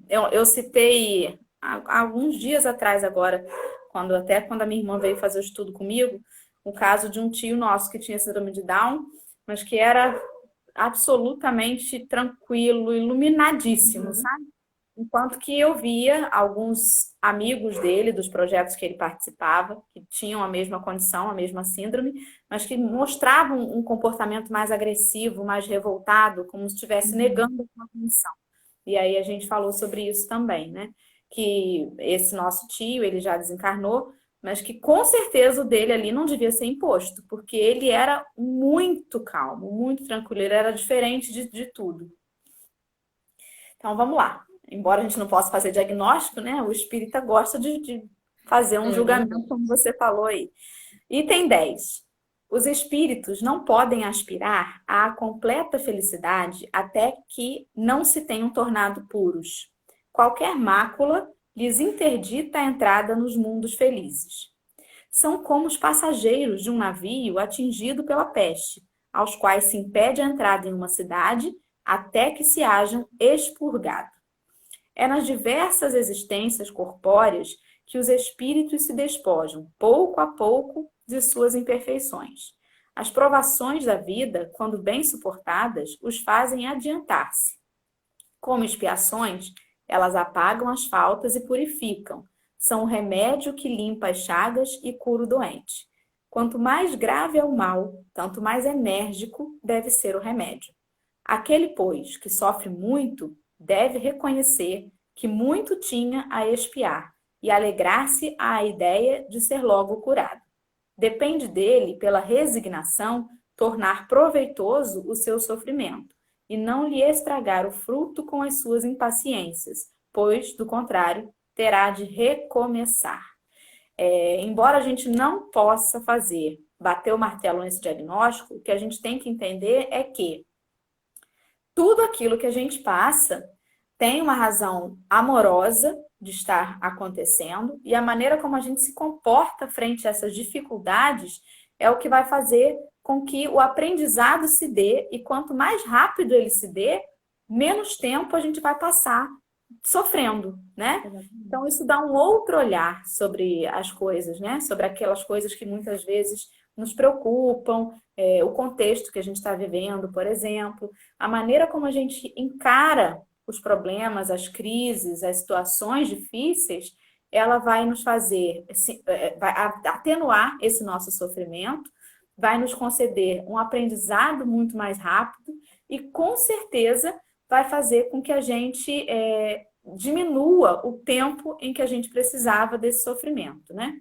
Eu citei há alguns dias atrás agora, quando a minha irmã veio fazer o estudo comigo, o caso de um tio nosso que tinha síndrome de Down, mas que era absolutamente tranquilo, iluminadíssimo, Uhum. sabe? Enquanto que eu via alguns amigos dele, dos projetos que ele participava, que tinham a mesma condição, a mesma síndrome, mas que mostravam um comportamento mais agressivo, mais revoltado, como se estivesse Uhum. negando a condição. E aí a gente falou sobre isso também, né? Que esse nosso tio, ele já desencarnou, mas que com certeza o dele ali não devia ser imposto, porque ele era muito calmo, muito tranquilo, ele era diferente de tudo. Então vamos lá. Embora a gente não possa fazer diagnóstico, né? O espírita gosta de fazer um É julgamento, verdade. como você falou aí. Item 10. Os espíritos não podem aspirar à completa felicidade até que não se tenham tornado puros. Qualquer mácula lhes interdita a entrada nos mundos felizes. São como os passageiros de um navio atingido pela peste, aos quais se impede a entrada em uma cidade até que se hajam expurgado. É nas diversas existências corpóreas que os espíritos se despojam, pouco a pouco, de suas imperfeições. As provações da vida, quando bem suportadas, os fazem adiantar-se. Como expiações, elas apagam as faltas e purificam. São o remédio que limpa as chagas e cura o doente. Quanto mais grave é o mal, tanto mais enérgico deve ser o remédio. Aquele, pois, que sofre muito, deve reconhecer que muito tinha a expiar e alegrar-se à ideia de ser logo curado. Depende dele, pela resignação, tornar proveitoso o seu sofrimento e não lhe estragar o fruto com as suas impaciências, pois, do contrário, terá de recomeçar. Embora a gente não possa bater o martelo nesse diagnóstico, o que a gente tem que entender é que tudo aquilo que a gente passa tem uma razão amorosa de estar acontecendo e a maneira como a gente se comporta frente a essas dificuldades é o que vai fazer com que o aprendizado se dê e quanto mais rápido ele se dê, menos tempo a gente vai passar sofrendo, né? Então Exatamente. isso dá um outro olhar sobre as coisas, né? Sobre aquelas coisas que muitas vezes nos preocupam, o contexto que a gente está vivendo, por exemplo, a maneira como a gente encara os problemas, as crises, as situações difíceis, ela vai nos fazer, vai atenuar esse nosso sofrimento, vai nos conceder um aprendizado muito mais rápido e, com certeza, vai fazer com que a gente diminua o tempo em que a gente precisava desse sofrimento, né?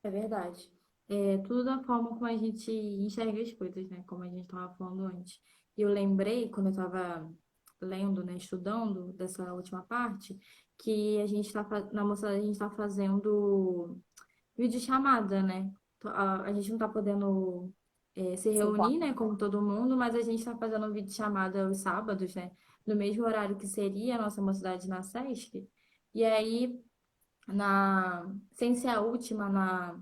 É verdade. É tudo da forma como a gente enxerga as coisas, né? Como a gente estava falando antes. E eu lembrei, quando eu estava lendo, né, estudando dessa última parte, que a gente está na mocidade a gente está fazendo videochamada, né? A gente não está podendo se Se reunir, encontra. né, como todo mundo, mas a gente está fazendo videochamada aos sábados, né? No mesmo horário que seria a nossa mocidade na Sesc. E aí sem ser a última,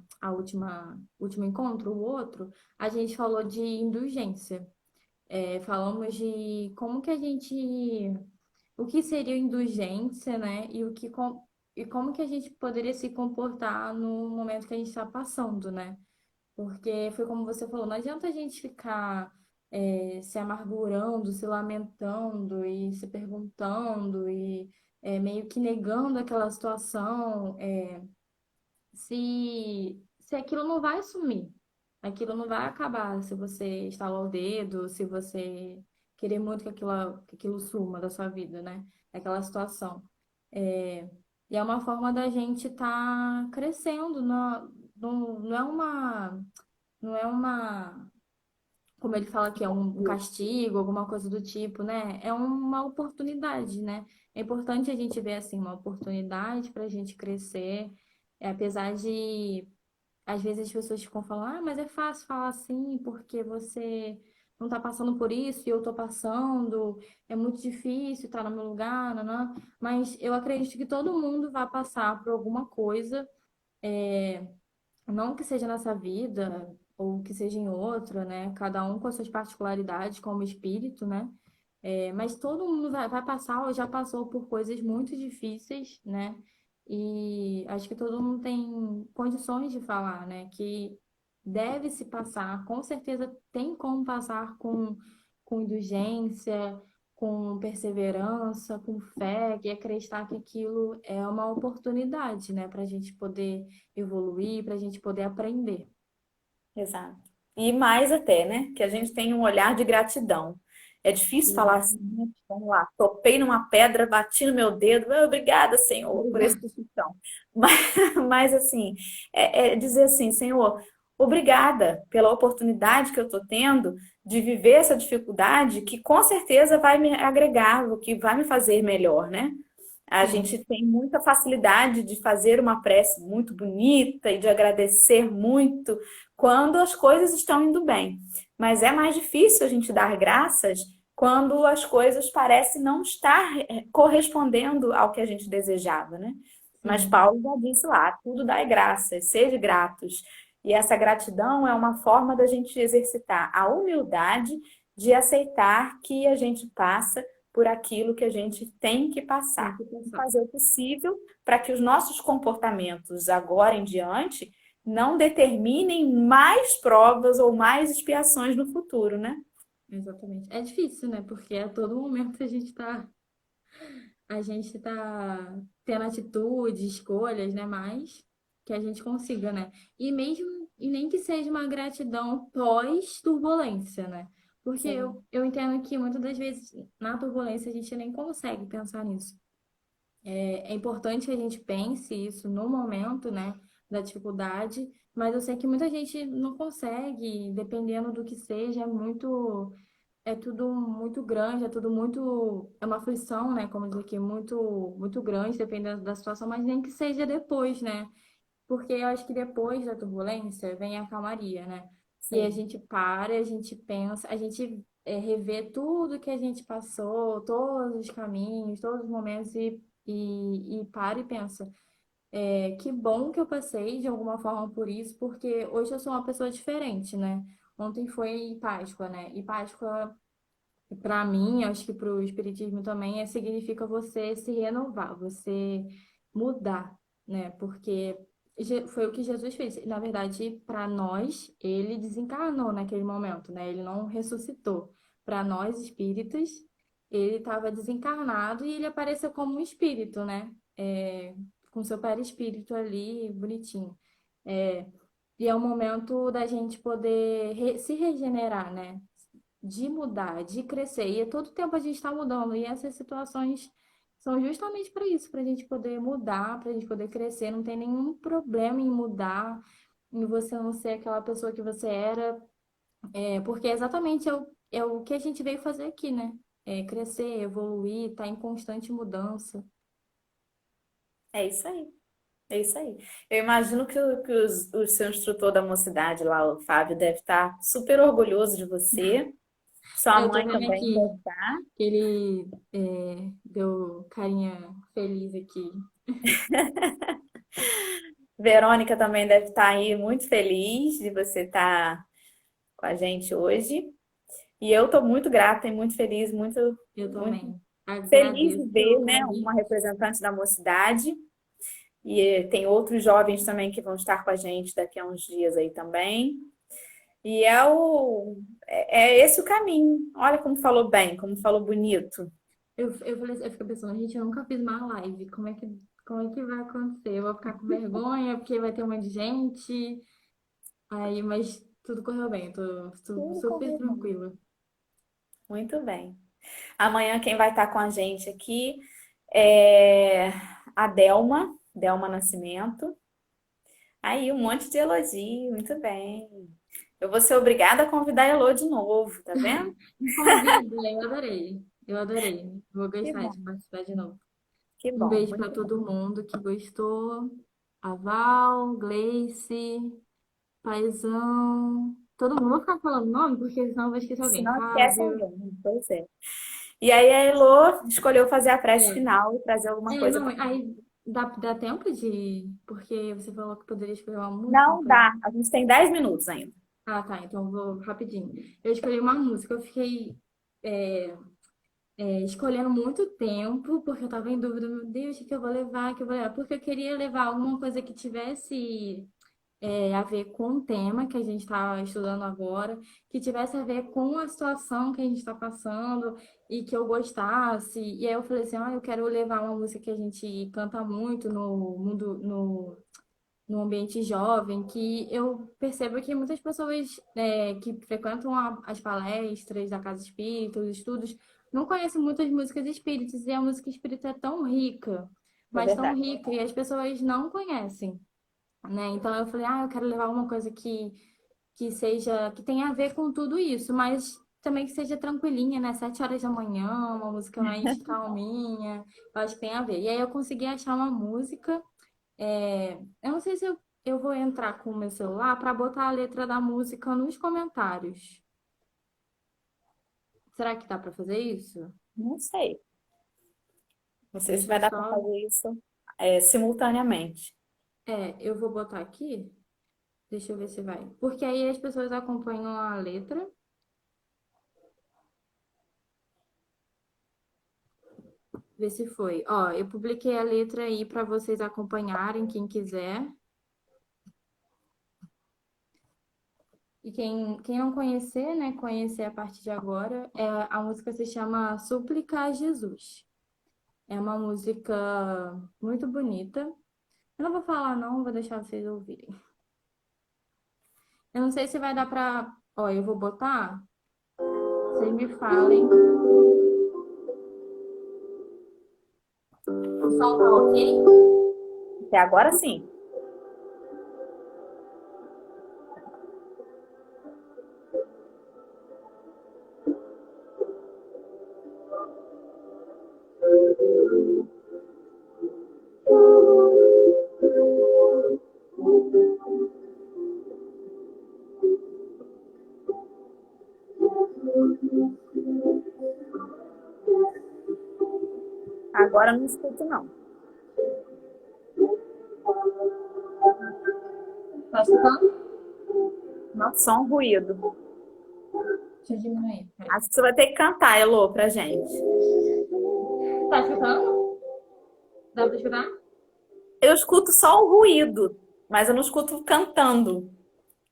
último encontro, o outro, a gente falou de indulgência. Falamos de como que a gente, o que seria indulgência, né? E como que a gente poderia se comportar no momento que a gente está passando, né? Porque foi como você falou, não adianta a gente ficar se amargurando, se lamentando e se perguntando e meio que negando aquela situação. Se aquilo não vai sumir, aquilo não vai acabar se você estalar o dedo, se você querer muito que aquilo suma da sua vida, né? Aquela situação. É, e é uma forma da gente estar crescendo, não é não é uma, como ele fala que é um castigo, alguma coisa do tipo, né? É uma oportunidade, né? É importante a gente ver assim, uma oportunidade para a gente crescer, apesar de às vezes as pessoas ficam falando, mas é fácil falar assim, porque você não está passando por isso e eu estou passando, é muito difícil estar no meu lugar, nanã. Mas eu acredito que todo mundo vai passar por alguma coisa não que seja nessa vida ou que seja em outra, né? Cada um com as suas particularidades como espírito, né? Mas todo mundo vai passar ou já passou por coisas muito difíceis, né? E acho que todo mundo tem condições de falar, né? Que deve se passar, com certeza tem como passar com indulgência, com perseverança, com fé, e acreditar que aquilo é uma oportunidade, né? Para a gente poder evoluir, para a gente poder aprender. Exato. E mais até, né? Que a gente tem um olhar de gratidão. É difícil falar assim, Exatamente. "Gente, vamos lá, topei numa pedra, bati no meu dedo, obrigada, Senhor, por esse Obrigada. chão." Mas assim, é dizer assim, Senhor, obrigada pela oportunidade que eu estou tendo de viver essa dificuldade, que com certeza vai me agregar, o que vai me fazer melhor, né? A Sim, gente tem muita facilidade de fazer uma prece muito bonita e de agradecer muito quando as coisas estão indo bem. Mas é mais difícil a gente dar graças quando as coisas parecem não estar correspondendo ao que a gente desejava, né? Mas sim. Paulo já disse lá, tudo dai graças, sede gratos. E essa gratidão é uma forma da gente exercitar a humildade de aceitar que a gente passa por aquilo que a gente tem que Tem passar que e pensar. fazer o possível para que os nossos comportamentos agora em diante não determinem mais provas ou mais expiações no futuro, né? Exatamente. É difícil, né? Porque a todo momento a gente tá tendo atitudes, escolhas, né? Mas que a gente consiga, né? E nem que seja uma gratidão pós-turbulência, né? Porque Sim, eu entendo que muitas das vezes na turbulência a gente nem consegue pensar nisso. É importante que a gente pense isso no momento, né, da dificuldade, mas eu sei que muita gente não consegue, dependendo do que seja, é tudo muito grande, é tudo muito, é uma aflição, né, como diz aqui, muito grande, dependendo da situação, mas nem que seja depois, né? Porque eu acho que depois da turbulência vem a calmaria, né? E a sim. gente para, a gente pensa, a gente revê tudo que a gente passou, todos os caminhos, todos os momentos e para e pensa, que bom que eu passei de alguma forma por isso, porque hoje eu sou uma pessoa diferente, né? Ontem foi Páscoa, né? E Páscoa, para mim, acho que para o Espiritismo também, significa você se renovar, você mudar, né? Porque foi o que Jesus fez. Na verdade, para nós, ele desencarnou naquele momento, né? Ele não ressuscitou. Para nós espíritas, ele estava desencarnado e ele apareceu como um espírito, né? Com seu perispírito ali, bonitinho. É, e é o momento da gente poder se regenerar, né? De mudar, de crescer. E a todo tempo a gente está mudando. E essas situações são justamente para isso, para a gente poder mudar, para a gente poder crescer. Não tem nenhum problema em mudar, em você não ser aquela pessoa que você era, porque exatamente é o que a gente veio fazer aqui, né? Crescer, evoluir, estar em constante mudança. É isso aí. É isso aí. Eu imagino o seu instrutor da mocidade lá, o Fábio, deve estar super orgulhoso de você. Sua Eu tô mãe vendo também aqui deve estar. que ele deu carinha feliz aqui. Verônica também deve estar aí muito feliz de você estar com a gente hoje. E eu estou muito grata e muito feliz, Eu muito também. feliz de Agradeço ver, pelo né, uma convite. representante da mocidade. E tem outros jovens também que vão estar com a gente daqui a uns dias aí também. E é esse o caminho. Olha como falou bem, como falou bonito. Eu falei assim, eu fico pensando, gente, eu nunca fiz uma live. Como é que vai acontecer? Eu vou ficar com vergonha, porque vai ter um monte de gente. Aí, mas tudo correu bem, tô Tudo super correu bem. tranquila. Muito bem. Amanhã quem vai estar com a gente aqui é a Delma Nascimento. Aí um monte de elogio, muito bem. Eu vou ser obrigada a convidar a Elô de novo, tá vendo? Me convida, eu adorei. Eu adorei. Vou Que gostar bom, de participar de novo. que Um bom, beijo para muito bom. todo mundo que gostou. A Val, Gleice, Paizão. Todo mundo. Vou ficar falando nome, porque senão eu vou esquecer alguém. Senão esquece Fábio. alguém, pois é. E aí a Elô escolheu fazer a prece É, final e trazer alguma coisa não, para aí dá tempo de. Porque você falou que poderia escolher uma música, uma Não coisa. dá. A gente tem 10 minutos ainda. Ah, tá, então eu vou rapidinho. Eu escolhi uma música, eu fiquei é, escolhendo muito tempo, porque eu tava em dúvida, meu Deus, o que eu vou levar, o que eu vou levar? Porque eu queria levar alguma coisa que tivesse a ver com o tema que a gente está estudando agora, que tivesse a ver com a situação que a gente está passando e que eu gostasse. E aí eu falei assim, ah, eu quero levar uma música que a gente canta muito no mundo, no ambiente jovem, que eu percebo que muitas pessoas que frequentam as palestras da Casa Espírita, os estudos, não conhecem muitas músicas espíritas, e a música espírita é tão rica, É mas tão verdade. rica, e as pessoas não conhecem, né? Então eu falei, ah, eu quero levar uma coisa que seja, que tenha a ver com tudo isso, mas também que seja tranquilinha, né? 7 horas da manhã, uma música mais calminha, eu acho que tem a ver. E aí eu consegui achar uma música, eu não sei se eu vou entrar com o meu celular para botar a letra da música nos comentários. Será que dá para fazer isso? Não sei. Não sei se Deixa eu vai dar para só. fazer isso simultaneamente. Eu vou botar aqui. Deixa eu ver se vai. Porque aí as pessoas acompanham a letra. Ver se foi. Ó, eu publiquei a letra aí para vocês acompanharem, quem quiser. E quem não conhecer, né, conhecer a partir de agora, a música se chama Súplica a Jesus. É uma música muito bonita. Eu não vou falar não, vou deixar vocês ouvirem. Eu não sei se vai dar pra... Ó, eu vou botar, vocês me falem. O som tá ok? Até agora sim. Agora não escuto, não. Tá escutando? Nossa, só um ruído. Deixa eu diminuir, peraí. Acho que você vai ter que cantar, Elô, pra gente. Tá escutando? Dá pra escutar? Eu escuto só o ruído, mas eu não escuto cantando.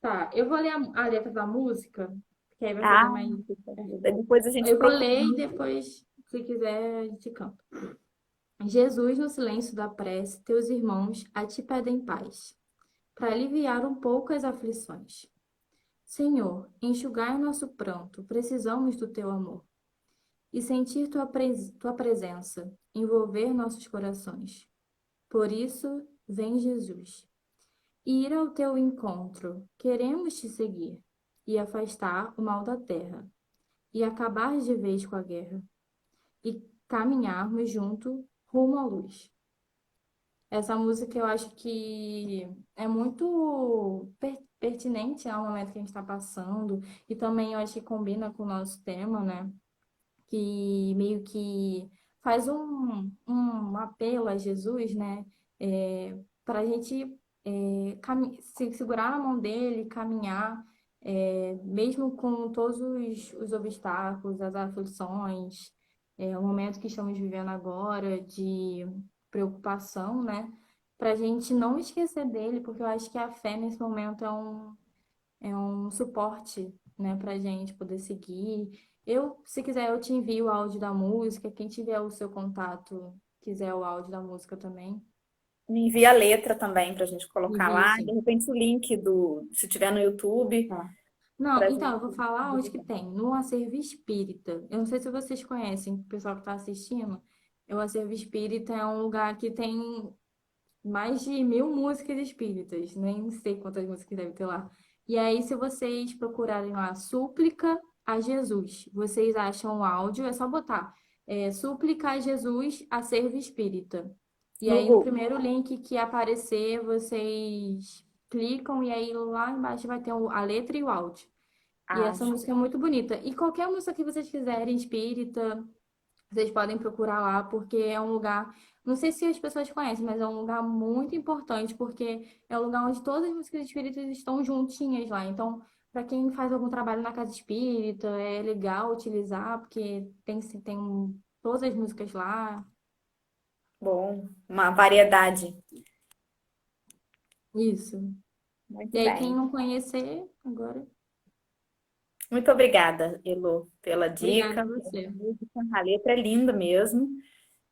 Tá, eu vou ler a letra da música, que aí vai fazer Ah, mais. puxa vida. Depois a gente Eu vou procura. ler e depois, se quiser, a gente canta. Jesus, no silêncio da prece, teus irmãos a ti pedem paz, para aliviar um pouco as aflições. Senhor, enxugai nosso pranto, precisamos do teu amor. E sentir tua presença, envolver nossos corações. Por isso, vem Jesus. E ir ao teu encontro, queremos te seguir, e afastar o mal da terra, e acabar de vez com a guerra, e caminharmos junto rumo à luz. Essa música eu acho que é muito pertinente ao momento que a gente está passando, e também eu acho que combina com o nosso tema, né? Que meio que faz um apelo a Jesus, né? Para a gente segurar a mão dele, caminhar, mesmo com todos os obstáculos, as aflições, o momento que estamos vivendo agora de preocupação, né? Para a gente não esquecer dele, porque eu acho que a fé nesse momento é um suporte, né, para a gente poder seguir. Se quiser, eu te envio o áudio da música. Quem tiver o seu contato, quiser o áudio da música também, Me envia a letra também pra gente colocar envio lá. De sim. repente o link se tiver no YouTube, Tá. Não, pra então, gente eu vou falar onde que divulgar. tem. No Acervo Espírita. Eu não sei se vocês conhecem, o pessoal que está assistindo. O Acervo Espírita é um lugar que tem mais de 1.000 músicas espíritas. Nem sei quantas músicas deve ter lá. E aí, se vocês procurarem lá, Súplica a Jesus, vocês acham o áudio, é só botar Súplica a Jesus, Acervo Espírita. E No aí, no Google. primeiro link que aparecer, vocês clicam e aí lá embaixo vai ter a letra e o áudio. E Ah, essa música é muito bonita. E qualquer música que vocês quiserem, espírita, vocês podem procurar lá, porque é um lugar. Não sei se as pessoas conhecem, mas é um lugar muito importante, porque é o lugar onde todas as músicas espíritas estão juntinhas lá. Então, para quem faz algum trabalho na casa espírita, é legal utilizar, porque todas as músicas lá. Bom, uma variedade. Isso. E Muito aí, quem bem. não conhecer, agora. Muito obrigada, Elo, pela Obrigada a dica, pela você. música. A letra é linda mesmo.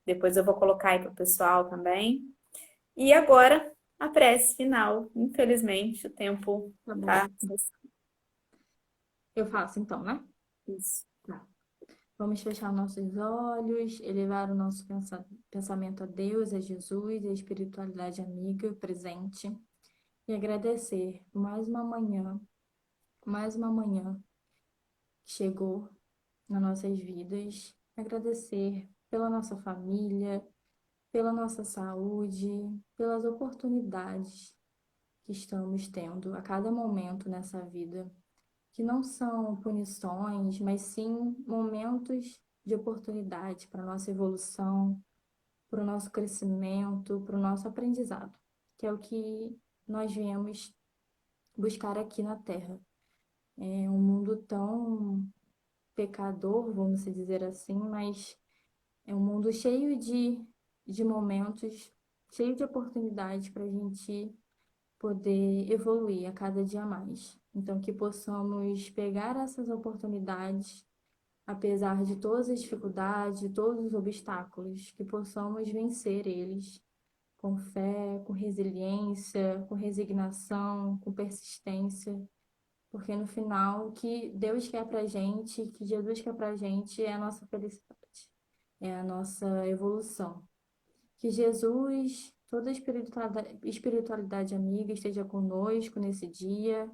Depois eu vou colocar aí para o pessoal também. E agora, a prece final. Infelizmente, o tempo Tá tá. bom. Eu faço então, né? Isso. Tá. Vamos fechar nossos olhos, elevar o nosso pensamento a Deus, a Jesus, a espiritualidade amiga presente e agradecer por mais uma manhã que chegou nas nossas vidas. Agradecer pela nossa família, pela nossa saúde, pelas oportunidades que estamos tendo a cada momento nessa vida, que não são punições, mas sim momentos de oportunidade para a nossa evolução, para o nosso crescimento, para o nosso aprendizado, que é o que nós viemos buscar aqui na Terra. É um mundo tão pecador, vamos dizer assim, mas é um mundo cheio de momentos, cheio de oportunidades para a gente poder evoluir a cada dia mais. Então, que possamos pegar essas oportunidades, apesar de todas as dificuldades, de todos os obstáculos, que possamos vencer eles com fé, com resiliência, com resignação, com persistência, porque no final o que Deus quer pra gente, que Jesus quer pra gente é a nossa felicidade, é a nossa evolução. Que Jesus, toda a espiritualidade amiga esteja conosco nesse dia,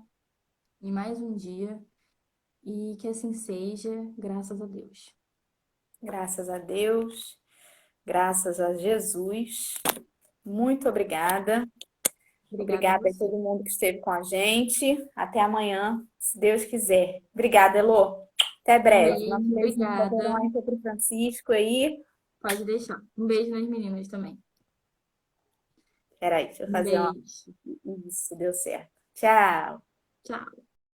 em mais um dia, e que assim seja, graças a Deus. Graças a Deus, graças a Jesus. Muito obrigada. Obrigada a Obrigada a você. todo mundo que esteve com a gente. Até amanhã, se Deus quiser. Obrigada, Elô. Até Um breve. Nosso beijo, beijinho da obrigada. Verônica para o Francisco aí. Pode deixar. Um beijo nas meninas também. Peraí, deixa eu Um fazer uma. beijo. Isso, deu certo. Tchau. Tchau.